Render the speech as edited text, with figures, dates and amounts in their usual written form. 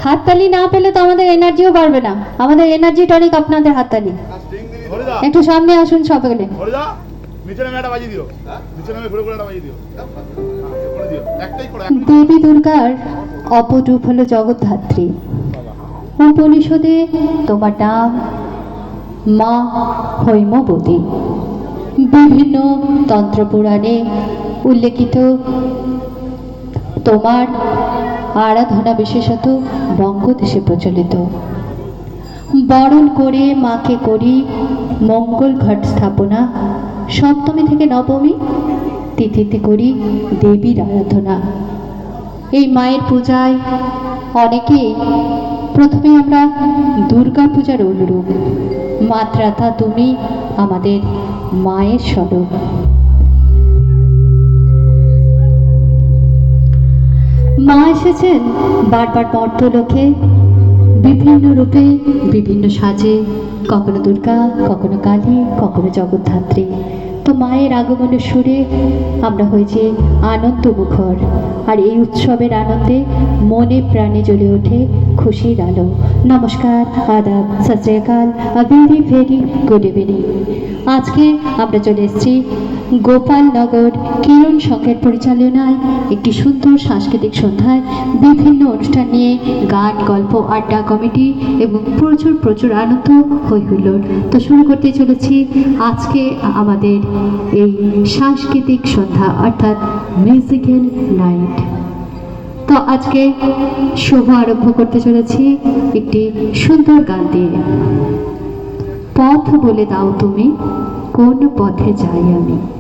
হাততালি না পেলে তো আমাদের এনার্জিও বাড়বে না। আমাদের এনার্জি টনিক আপনাদের হাততালি। একটু সামনে আসুন সকলে। দেবী দুর্গার অপরূপ হলো জগদ্ধাত্রী। উপনিষদে তোমার নাম মা হৈমবতী। বিভিন্ন তন্ত্রপুরাণে উল্লেখিত তোমার আরাধনা বিশেষত বঙ্গদেশে প্রচলিত। বরণ করে মাকে করি মঙ্গল ঘট স্থাপনা। সপ্তমী থেকে নবমী তিথিতে করি দেবীর আরাধনা। এই মায়ের পূজায় অনেকে প্রথমে আমরা দুর্গা পূজার অনুরূপ। মাত্রাতা তুমি আমাদের মায়ের স্বরূপ। মা এসেছেন বারবার মর্তলোকে বিভিন্ন রূপে বিভিন্ন সাজে, কখনো দুর্গা, কখনো কালী, কখনো জগদ্ধাত্রী। তো মায়ের আগমনের সুরে আমরা হয়েছি আনন্দমুখর। আর এই উৎসবের আনন্দে মনে প্রাণে জ্বলে ওঠে খুশির আলো। নমস্কার, আদাব, সত শ্রী আকাল, ভেরি ভেরি গুড ইভিনিং। আজকে আমরা চলে এসেছি গোপালনগর কিরণ সংঘের পরিচালনায় একটি সুন্দর সাংস্কৃতিক সন্ধ্যায়। বিভিন্ন অনুষ্ঠান নিয়ে গান, গল্প, আড্ডা, কমেডি এবং প্রচুর প্রচুর আনন্দ, হই হুল্লোড়। তো শুরু করতে চলেছি আজকে আমাদের এই সাংস্কৃতিক সন্ধ্যা, অর্থাৎ মিউজিক্যাল নাইট। তো আজকে শুভ আরম্ভ করতে চলেছি একটি সুন্দর গান দিয়ে। পথ বলে দাও তুমি, কোন পথে যাই আমি।